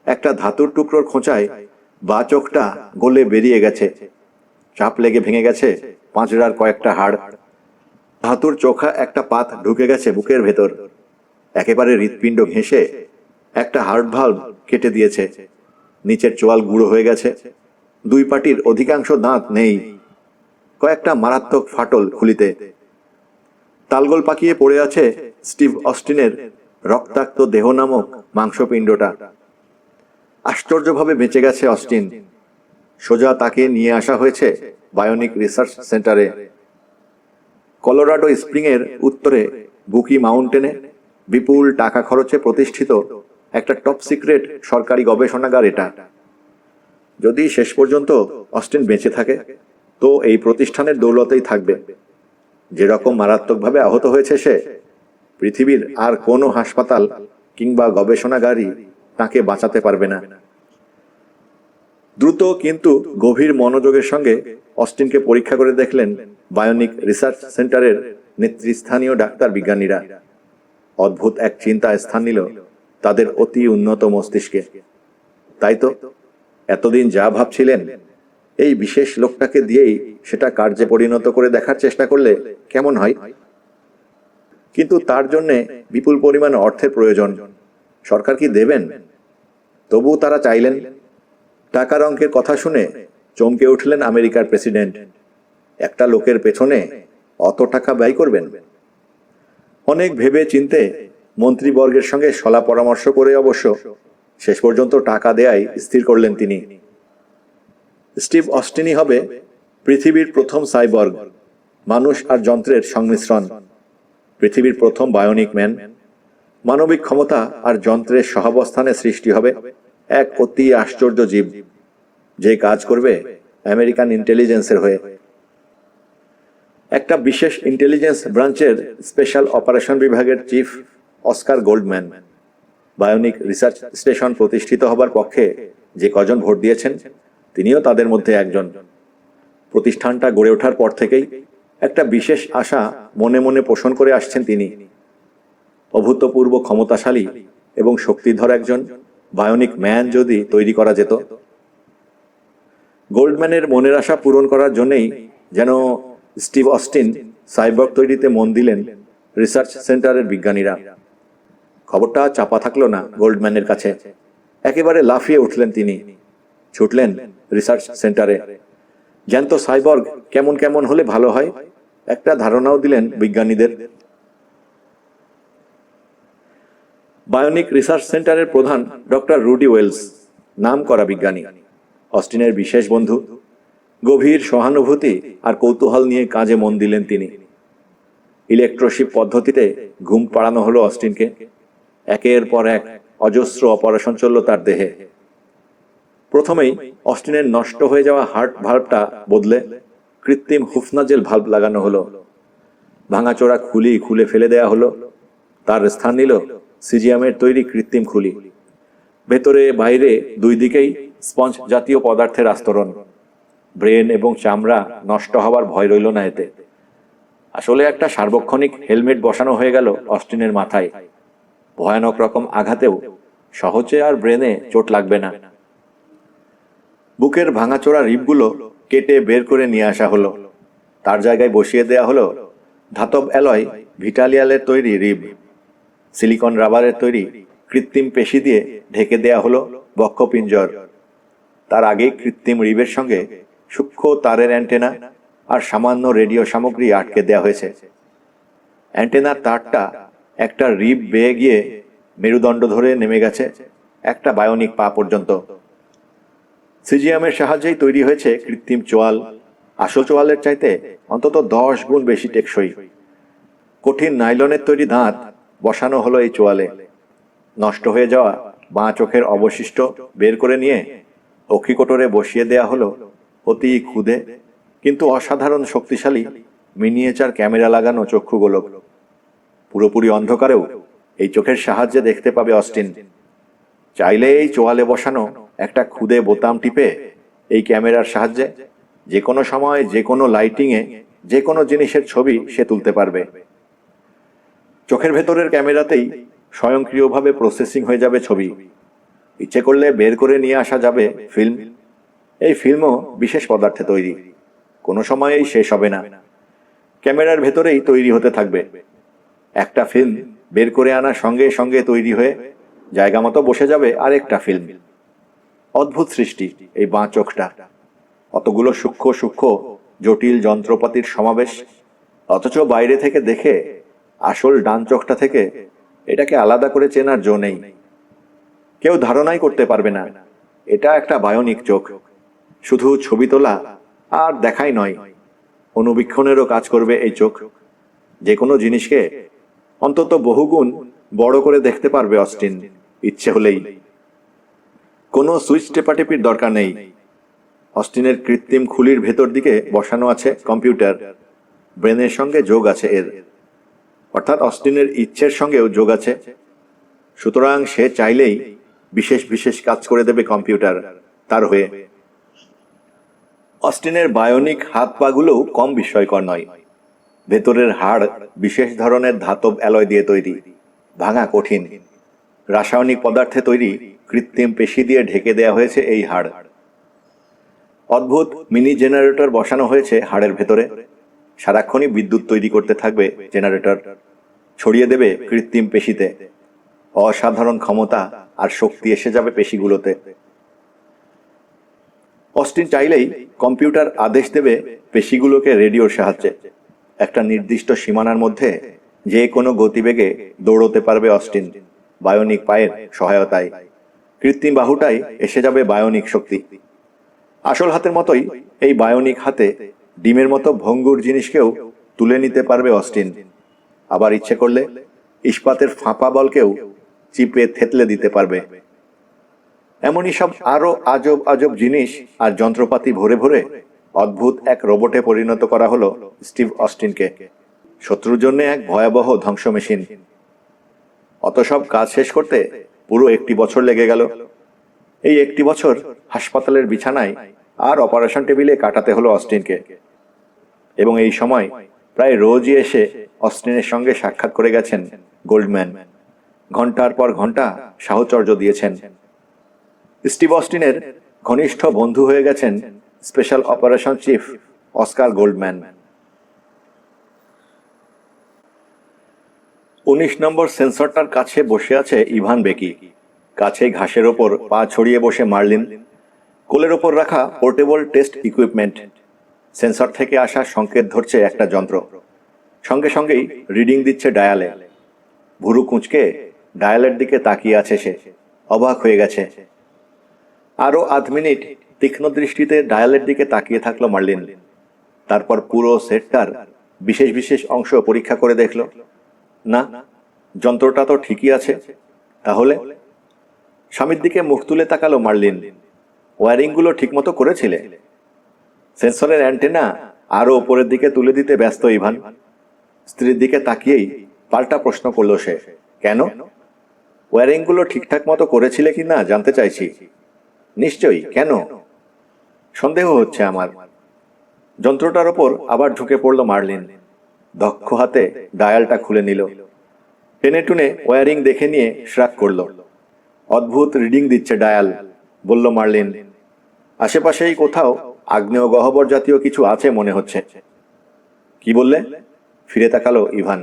একটা ধাতুর টুকরোর খোঁচায় বাঁ চোখটা গলে বেরিয়ে গেছে। চাপ লেগে ভেঙে গেছে পাঁজরার কয়েকটা হাড়। ধাতুর চোখা একটা পাত ঢুকে গেছে বুকের ভেতর। একেবারে হৃৎপিণ্ড ঘেঁষে একটা হার্ট ভাল্ব কেটে দিয়েছে। নিচের চোয়াল গুঁড়ো হয়ে গেছে। দুই পাটির অধিকাংশ দাঁত নেই। কয়েকটা মারাত্মক ফাটল খুলিতে। তালগোল পাকিয়ে পড়ে আছে স্টিভ অস্টিনের রক্তাক্ত দেহ নামক মাংসপিণ্ডটা। আশ্চর্যভাবে বেঁচে গেছে অস্টিন। সোজা তাকে নিয়ে আসা হয়েছে বায়োনিক রিসার্চ সেন্টারে। কলোরাডো স্প্রিংয়ের উত্তরে বুকি মাউন্টেনে বিপুল টাকা খরচে প্রতিষ্ঠিত একটা টপ সিক্রেট সরকারি গবেষণাগার এটা। যদি শেষ পর্যন্ত অস্টিন বেঁচে থাকে তো এই প্রতিষ্ঠানের দৌলতেই থাকবে। যেরকম মারাত্মকভাবে আহত হয়েছে সে, পৃথিবীর আর কোনো হাসপাতাল কিংবা গবেষণাগারই তাকে বাঁচাতে পারবে না। দ্রুত কিন্তু গভীর মনোযোগের সঙ্গে অস্টিনকে পরীক্ষা করে দেখলেন বায়োনিক রিসার্চ সেন্টারের নেতৃস্থানীয় ডাক্তার বিজ্ঞানীরা। অদ্ভুত এক চিন্তা স্থান নিল তাদের অতি উন্নত মস্তিষ্কে। তাই তো এতদিন যা ভাবছিলেন এই বিশেষ লোকটাকে দিয়েই সেটা কার্যে পরিণত করে দেখার চেষ্টা করলে কেমন হয়। কিন্তু তার জন্যে বিপুল পরিমাণ অর্থের প্রয়োজন। সরকার কি দেবেন? তবু তারা চাইলেন। টাকার অঙ্কের কথা শুনে চমকে উঠলেন আমেরিকার প্রেসিডেন্ট। একটা লোকের পেছনে অত টাকা ব্যয় করবেন? অনেক ভেবে চিনতে মন্ত্রীবর্গের সঙ্গে সলা পরামর্শ করে অবশ্য শেষ পর্যন্ত টাকা দেয়াই স্থির করলেন তিনি। স্টিভ অস্টিনই হবে পৃথিবীর প্রথম সাইবর্গ, মানুষ আর যন্ত্রের সংমিশ্রণ। পৃথিবীর প্রথম বায়োনিক ম্যান। মানবিক ক্ষমতা আর যন্ত্রের সহাবস্থানে সৃষ্টি হবে এক অতি আশ্চর্য জীব, যে কাজ করবে আমেরিকান ইন্টেলিজেন্সের হয়ে। একটা বিশেষ ইন্টেলিজেন্স ব্রাঞ্চের স্পেশাল অপারেশন বিভাগের chief Oscar Goldman. Bionic research station প্রতিষ্ঠিত হবার পক্ষে যে কজন ভোট দিয়েছেন তিনিও তাদের মধ্যে একজন। প্রতিষ্ঠানটা গড়ে ওঠার পর থেকেই একটা বিশেষ আশা মনে মনে পোষণ করে আসছেন তিনি। অভূতপূর্ব ক্ষমতাশালী এবং শক্তিধর একজন বায়োনিক ম্যান যদি তৈরি করা যেত। গোল্ডম্যানের মনের আশা পূরণ করার জন্যই যেন স্টিভ অস্টিন সাইবর্গ তৈরিতে মন দিলেন রিসার্চ সেন্টারের বিজ্ঞানীরা। খবরটা চাপা থাকলো না গোল্ডম্যানের কাছে। একেবারে লাফিয়ে উঠলেন তিনি, ছুটলেন রিসার্চ সেন্টারে। জ্যান্ত সাইবর্গ কেমন কেমন হলে ভালো হয় একটা ধারণাও দিলেন বিজ্ঞানীদের। বায়োনিক রিসার্চ সেন্টারের প্রধান ডক্টর রুডি ওয়েলস, নাম করা বিজ্ঞানী, অস্টিনের বিশেষ বন্ধু। গভীর সহানুভূতি আর কৌতূহল নিয়ে কাজে মন দিলেন তিনি। ইলেকট্রোশিপ পদ্ধতিতে ঘুম পাড়ানো হলো অস্টিনকে। একের পর এক অজস্র অপারেশন চলল তার দেহে। প্রথমেই অস্টিনের নষ্ট হয়ে যাওয়া হার্ট ভাল্বটা বদলে কৃত্রিম হুফনাজেল ভাল্ব লাগানো হলো। ভাঙাচোরা খুলি খুলে ফেলে দেয়া হলো। তার স্থান নিল সিজিয়ামের তৈরি কৃত্রিম খুলি। ভেতরে বাইরে দুই দিকেই স্পঞ্জ জাতীয় পদার্থের আস্তরণ। ব্রেন এবং চামড়া নষ্ট হওয়ার ভয় রইল না এতে। আসলে একটা সার্বক্ষণিক হেলমেট বসানো হয়ে গেল অস্টিনের মাথায়। ভয়ানক রকম আঘাতেও সহজে আর ব্রেনে চোট লাগবে না। বুকের ভাঙাচোরা রিবগুলো কেটে বের করে নিয়ে আসা হলো। তার জায়গায় বসিয়ে দেয়া হলো ধাতব অ্যালয় ভিটালিয়ালের তৈরি রিব। সিলিকন রাবারের তৈরি কৃত্রিম পেশি দিয়ে ঢেকে দেয়া হলো বক্ষপিঞ্জর। তার আগে কৃত্রিম রিবের সঙ্গে সূক্ষ্ম তারের অ্যান্টেনা আর সামান্য রেডিও সামগ্রী আটকে দেয়া হয়েছে। অ্যান্টেনার তারটা একটা রিব বেয়ে গিয়ে মেরুদণ্ড ধরে নেমে গেছে একটা বায়োনিক পা পর্যন্ত। সিজিয়ামের সাহায্যেই তৈরি হয়েছে কৃত্রিম চোয়াল। আসল চোয়ালের চাইতে অন্তত 10 গুণ বেশি টেকসই। কঠিন নাইলনের তৈরি দাঁত বসানো হলো এই চোয়ালে। নষ্ট হয়ে যাওয়া বাঁ চোখের অবশিষ্ট বের করে নিয়ে অক্ষিকোটরে বসিয়ে দেয়া হলো অতি ক্ষুদে কিন্তু অসাধারণ শক্তিশালী মিনিয়েচার ক্যামেরা লাগানো চক্ষু গোলক। পুরোপুরি অন্ধকারেও এই চোখের সাহায্যে দেখতে পাবে অস্টিন। চাইলে এই চোয়ালে বসানো একটা ক্ষুদে বোতাম টিপে এই ক্যামেরার সাহায্যে যে কোনো সময় যে কোনো লাইটিংয়ে যে কোনো জিনিসের ছবি সে তুলতে পারবে। চোখের ভেতরের ক্যামেরাতেই স্বয়ংক্রিয়ভাবে প্রসেসিং হয়ে যাবে ছবি। ইচ্ছে করলে বের করে নিয়ে আসা যাবে ফিল্ম। এই ফিল্মও বিশেষ পদার্থে তৈরি, কোনো সময়েই শেষ হবে না। ক্যামেরার ভেতরেই তৈরি হতে থাকবে। একটা ফিল্ম বের করে আনার সঙ্গে সঙ্গে তৈরি হয়ে জায়গা মতো বসে যাবে আরেকটা ফিল্ম। অদ্ভুত সৃষ্টি এই বাঁ চোখটা। অতগুলো সূক্ষ্ম সূক্ষ্ম জটিল যন্ত্রপাতির সমাবেশ, অথচ বাইরে থেকে দেখে আসল ডান চোখটা থেকে এটাকে আলাদা করে চেনার জো নেই। কেউ ধারণাই করতে পারবে না এটা একটা বায়োনিক চোখ। শুধু ছবি তোলা আর দেখাই নয়, অনুবীক্ষণেরও কাজ করবে এই চোখ। যে কোনো জিনিসকে অন্তত বহুগুণ বড় করে দেখতে পারবে অস্টিন ইচ্ছে হলেই। কোনো সুইচ টেপাটেপির দরকার নেই। অস্টিনের কৃত্রিম খুলির ভেতর দিকে বসানো আছে কম্পিউটার। ব্রেনের সঙ্গে যোগ আছে এর, অর্থাৎ অস্টিনের ইচ্ছের সঙ্গেও যোগ আছে। সুতরাং সে চাইলেই বিশেষ বিশেষ কাজ করে দেবে কম্পিউটার তার হয়ে। অস্টিনের বায়োনিক হাত পাগুলোও কম বিস্ময়কর নয়। ভেতরের হাড় বিশেষ ধরনের ধাতব অ্যালয় দিয়ে তৈরি, ভাঙা কঠিন। রাসায়নিক পদার্থে তৈরি কৃত্রিম পেশি দিয়ে ঢেকে দেয়া হয়েছে এই হাড়। অদ্ভুত মিনি জেনারেটর বসানো হয়েছে হাড়ের ভেতরে। সারাক্ষণই বিদ্যুৎ তৈরি করতে থাকবে জেনারেটর, ছড়িয়ে দেবে কৃত্রিম পেশিতে। অসাধারণ ক্ষমতা আর শক্তি এসে যাবে পেশিগুলোতে। অস্টিন চাইলেই কম্পিউটার আদেশ দেবে পেশিগুলোকে রেডিওর সাহায্যে। একটা নির্দিষ্ট সীমানার মধ্যে যে কোনো গতিবেগে দৌড়তে পারবে অস্টিন বায়োনিক পায়ের সহায়তায়। কৃত্রিম বাহুটাই এসে যাবে বায়োনিক শক্তি। আসল হাতের মতোই এই বায়োনিক হাতে ডিমের মতো ভঙ্গুর জিনিসকেও তুলে নিতে পারবে অস্টিন। আবার ইচ্ছে করলে ইস্পাতের ফাঁপা বলকেও চিপে থেতলে দিতে পারবে। এমনই সব আরো আজব আজব জিনিস আর যন্ত্রপাতি ভরে ভরে অদ্ভুত এক রোবটে পরিণত করা হলো স্টিভ অস্টিনকে। শত্রুর জন্য এক ভয়াবহ ধ্বংস মেশিন। অত সব কাজ শেষ করতে পুরো 1 বছর লেগে গেল। এই 1 বছর হাসপাতালের বিছানায় আর অপারেশন টেবিলে কাটাতে হলো অস্টিনকে। এবং এই সময় প্রায় রোজই এসে অস্টিনের সঙ্গে সাক্ষাৎ করে গেছেন গোল্ডম্যান। ঘন্টার পর ঘন্টা সাহচর্য দিয়েছেন। স্টিভ অস্টিনের ঘনিষ্ঠ বন্ধু হয়ে গেছেন special operation chief Oscar Goldman. 19 নম্বর সেন্সরটার কাছে বসে আছে ইভান বেকি। কাছে ঘাসের ওপর পা ছড়িয়ে বসে মার্লিন। কোলের ওপর রাখা পোর্টেবল টেস্ট ইকুইপমেন্ট। সেন্সর থেকে আসা সংকেত ধরছে একটা যন্ত্র। সঙ্গে সঙ্গেই রিডিং দিচ্ছে ডায়ালে। ভুরু কুঁচকে ডায়ালের দিকে তাকিয়ে আছে সে, অবাক হয়ে গেছে। আরো আধ মিনিট তীক্ষ্ণ দৃষ্টিতে ডায়ালের দিকে তাকিয়ে থাকলো মার্লিন। তারপর পুরো সেটটার বিশেষ বিশেষ অংশ পরীক্ষা করে দেখল। না, যন্ত্রটা তো ঠিকই আছে। তাহলে স্বামীর দিকে মুখ তুলে তাকালো মার্লিন। ওয়ারিংগুলো ঠিকমতো করেছিলে? সেন্সরের অ্যান্টেনা আরো ওপরের দিকে তুলে দিতে ব্যস্ত ইভান। স্ত্রীর দিকে তাকিয়েই পাল্টা প্রশ্ন করলো সে, কেন? ওয়ারিংগুলো ঠিকঠাক মতো করেছিলে কি না জানতে চাইছি। নিশ্চয়ই, কেন? সন্দেহ হচ্ছে আমার। যন্ত্রটার ওপর আবার ঝুঁকে পড়ল মার্লিন। দক্ষ হাতে ডায়ালটা খুলে নিল। টেনে টুনে ওয়ারিং দেখে নিয়ে শ্রাক করল। অদ্ভুত রিডিং দিচ্ছে ডায়াল, বলল মার্লিন। আশেপাশেই কোথাও আগ্নেয় গহ্বর জাতীয় কিছু আছে মনে হচ্ছে। কি বললে? ফিরে তাকালো ইভান।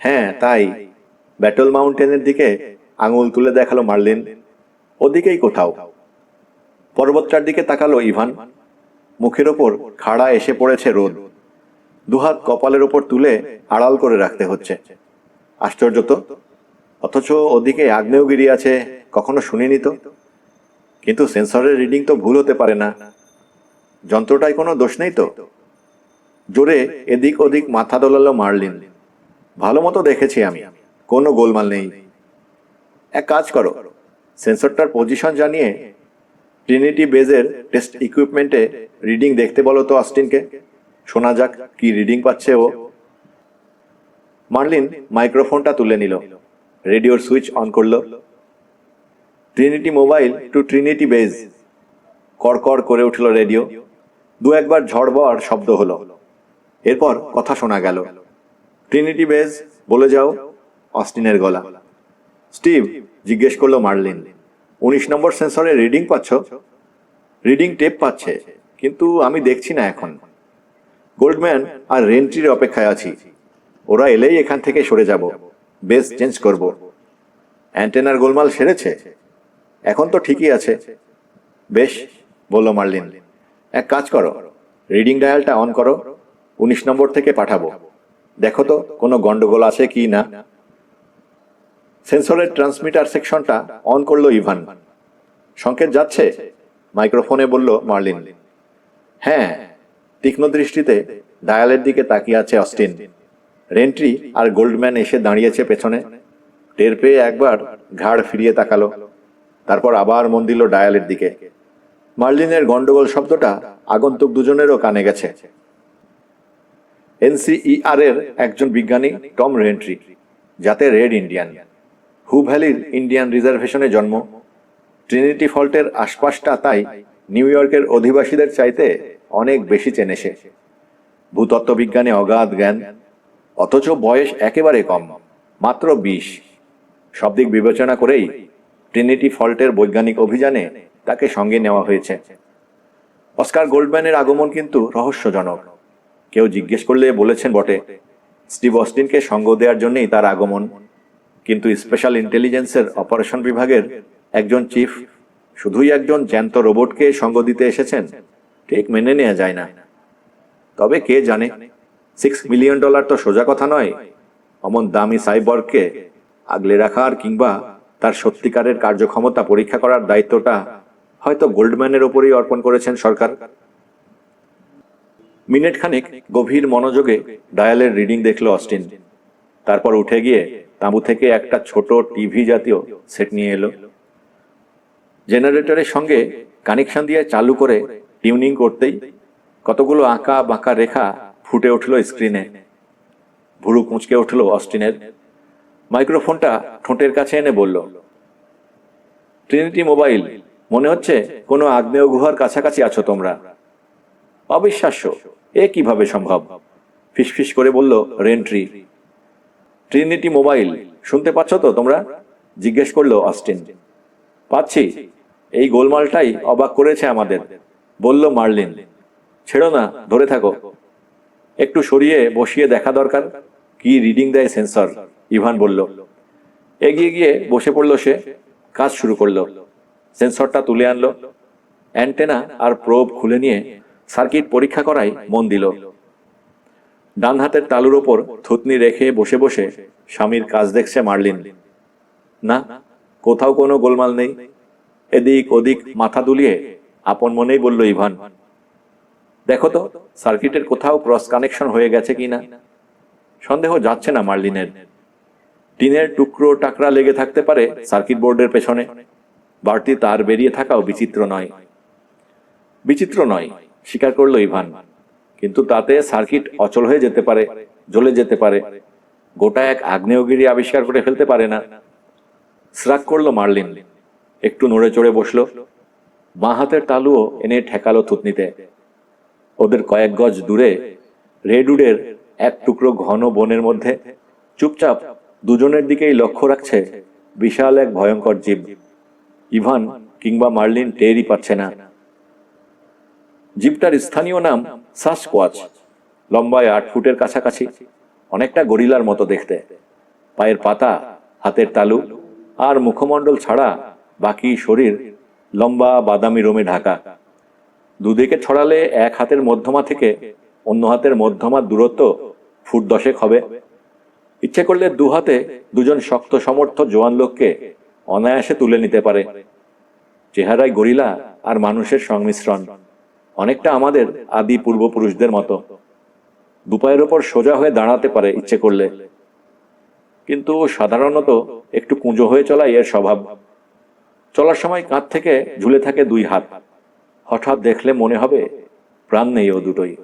হ্যাঁ, তাই। ব্যাটল মাউন্টেনের দিকে আঙুল তুলে দেখালো মার্লিন। ওদিকেই কোথাও। পর্বতটার দিকে তাকালো ইভান। মুখের ওপর খাড়া এসে পড়েছে রোদ। দুহাত কপালের ওপর তুলে আড়াল করে রাখতে হচ্ছে। আশ্চর্য তো, অথচ ওদিকে আগ্নেয়গিরি আছে কখনো শুনিনি তো। কিন্তু সেন্সরের রিডিং তো ভুল হতে পারে না। যন্ত্রটায় কোনো দোষ নেই তো? জোরে এদিক ওদিক মাথা দোলালো মার্লিন। ভালো মতো দেখেছি আমি, কোনো গোলমাল নেই। এক কাজ করো, সেন্সরটার পজিশন জানিয়ে ট্রিনিটি বেজের টেস্ট ইকুইপমেন্টে রিডিং দেখতে বলো তো অস্টিনকে। শোনা যাক কি রিডিং পাচ্ছে ও। মার্লিন মাইক্রোফোনটা তুলে নিল, রেডিওর সুইচ অন করল। Trinity mobile to Trinity base. কড়কড় করে উঠল রেডিও। দু একবার ঝড় বওয়ার শব্দ হলো। এরপর কথা শোনা গেল। ট্রিনিটি বেজ, বলে যাও। অস্টিনের গলা। স্টিভ, জিজ্ঞেস করলো মার্লিন, 19 নম্বর সেন্সরে রিডিং পাচ্ছ? রিডিং টেপ পাচ্ছে, কিন্তু আমি দেখছি না এখন। গোল্ডম্যান আর রেন্ট্রির অপেক্ষায় আছি। ওরা এলেই এখান থেকে সরে যাব, বেস চেঞ্জ করব। অ্যান্টেনার গোলমাল সেরেছে? এখন তো ঠিকই আছে। বেশ, বলল মার্লিন। এক কাজ করো, রিডিং ডায়ালটা অন করো। 19 নম্বর থেকে পাঠাবো। দেখো তো কোনো গন্ডগোল আছে কি না। সেন্সরের ট্রান্সমিটার সেকশনটা অন করলো ইভান। সংকেত যাচ্ছে? মাইক্রোফোনে বলল মার্লিন। হ্যাঁ। তীক্ষ্ণ দৃষ্টিতে ডায়ালের দিকে তাকিয়ে আছে অস্টিন। রেন্ট্রি আর গোল্ডম্যান এসে দাঁড়িয়েছে পেছনে। টের পেয়ে একবার ঘাড় ফিরিয়ে তাকালো, তারপর আবার মন দিল ডায়ালের দিকে। মার্লিনের গন্ডগোল শব্দটা আগন্তুক দুজনেরও কানে গেছে। NCER এর একজন বিজ্ঞানী টম রেন্ট্রি, যাতে রেড ইন্ডিয়ান। হু ভ্যালির ইন্ডিয়ান রিজার্ভেশনে জন্ম। ট্রিনিটি ফল্টের আশপাশটা তাই নিউ ইয়র্কের অধিবাসীদের চাইতে অনেক বেশি চেনে সে। ভূতত্ত্ব বিজ্ঞানে অগাধ জ্ঞান, অথচ বয়স একেবারে কম, মাত্র 20। সব দিক বিবেচনা করেই ট্রিনিটি ফল্টের বৈজ্ঞানিক অভিযানে তাকে সঙ্গে নেওয়া হয়েছে। অস্কার গোল্ডম্যানের আগমন কিন্তু রহস্যজনক। কেউ জিজ্ঞেস করলে বলেছেন বটে স্টিভ অস্টিনকে সঙ্গ দেওয়ার জন্যই তার আগমন, কিন্তু স্পেশাল ইন্টেলিজেন্সের অপারেশন বিভাগের একজন চিফ শুধুই একজন জ্যান্ত রোবটকে সঙ্গ দিতে এসেছেন, ঠিক মেনে নেওয়া যায় না। তবে কে জানে, $6 মিলিয়ন তো সোজা কথা নয়। অমন দামি সাইবর্গকে আগলে রাখার কিংবা তার সত্যিকারের কার্যক্ষমতা পরীক্ষা করার দায়িত্বটা হয়তো গোল্ডম্যানের ওপরেই অর্পণ করেছেন সরকার। মিনিট খানেক গভীর মনোযোগে ডায়ালের রিডিং দেখলো অস্টিন। তারপর উঠে গিয়ে তাঁবু থেকে একটা ছোট টিভি জাতীয় সেট নিয়ে এলো। জেনারেটরের সঙ্গে কানেকশন দিয়ে চালু করে টিউনিং করতেই কতগুলো আঁকা বাঁকা রেখা ফুটে উঠল স্ক্রিনে। ভুরু কুঁচকে উঠল অস্টিনের। মাইক্রোফোনটা ঠোঁটের কাছে এনে বলল, ট্রিনিটি মোবাইল, মনে হচ্ছে কোনো আগ্নেয় গুহার কাছাকাছি আছো তোমরা। অবিশ্বাস্য, এ কিভাবে সম্ভব? ফিসফিস করে বলল রেন্ট্রি। ট্রিনিটি মোবাইল, শুনতে পাচ্ছ তো তোমরা? জিজ্ঞেস করলো অস্টিন। পাচ্ছি, এই গোলমালটাই অবাক করেছে আমাদের, বলল মার্লিন। ছেড়ো না, ধরে থাকো। একটু সরিয়ে বসিয়ে দেখা দরকার কি রিডিং দেয় সেন্সর, ইভান বলল। এগিয়ে গিয়ে বসে পড়ল সে, কাজ শুরু করলো। সেন্সরটা তুলে আনলো, অ্যান্টেনা আর প্রোব খুলে নিয়ে সার্কিট পরীক্ষা করাই মন দিল। ডান হাতের তালুর ওপর থুতনি রেখে বসে বসে স্বামীর কাজ দেখছে মার্লিন। না, কোথাও কোনো গোলমাল নেই। এদিক ওদিক মাথা দুলিয়ে আপন মনেই বলল ইভান, দেখো তো সার্কিটের কোথাও ক্রস কানেকশন হয়ে গেছে কিনা। সন্দেহ যাচ্ছে না মার্লিনের। টিনের টুকরো টাকরা লেগে থাকতে পারে সার্কিট বোর্ডের পেছনে, বাড়তি তার বেরিয়ে থাকাও বিচিত্র নয়। বিচিত্র নয়, স্বীকার করলো ইভান, কিন্তু তাতে সার্কিট অচল হয়ে যেতে পারে, জ্বলে যেতে পারে, গোটা এক আগ্নেয়গিরি আবিষ্কার করে ফেলতে পারে না। শ্রাক করলো মার্লিন, একটু নড়ে চড়ে বসলো, বাঁ হাতের তালুও এনে ঠেকালো থুতনিতে। ওদের কয়েক গজ দূরে রেডউডের এক টুকরো ঘন বনের মধ্যে চুপচাপ দুজনের দিকেই লক্ষ্য রাখছে বিশাল এক ভয়ঙ্কর জীব। ইভান কিংবা মার্লিন টেরই পাচ্ছে না। জীবটার স্থানীয় নাম সাসকোয়াচ। লম্বায় 8 ফুটের কাছাকাছি, অনেকটা গরিলার মতো দেখতে। পায়ের পাতা, হাতের তালু আর মুখমণ্ডল ছাড়া বাকি শরীর লম্বা বাদামি রোমে ঢাকা। দুদিকে ছড়ালে এক হাতের মধ্যমা থেকে অন্য হাতের মধ্যমার দূরত্ব ফুট 10 হবে। ইচ্ছে করলে দু হাতে দুজন শক্ত সমর্থ জোয়ান লোককে অনায়াসে তুলে নিতে পারে। চেহারায় গরিলা আর মানুষের সংমিশ্রণ, অনেকটা আমাদের আদি পূর্বপুরুষদের মতো। দুপায়ের ওপর সোজা হয়ে দাঁড়াতে পারে ইচ্ছে করলে, কিন্তু সাধারণত একটু কুঁজো হয়ে চলাই এর স্বভাব। চলার সময় কাঁধ থেকে ঝুলে থাকে 2 হাত। হঠাৎ দেখলে মনে হবে প্রাণ নেই ও দুটোই।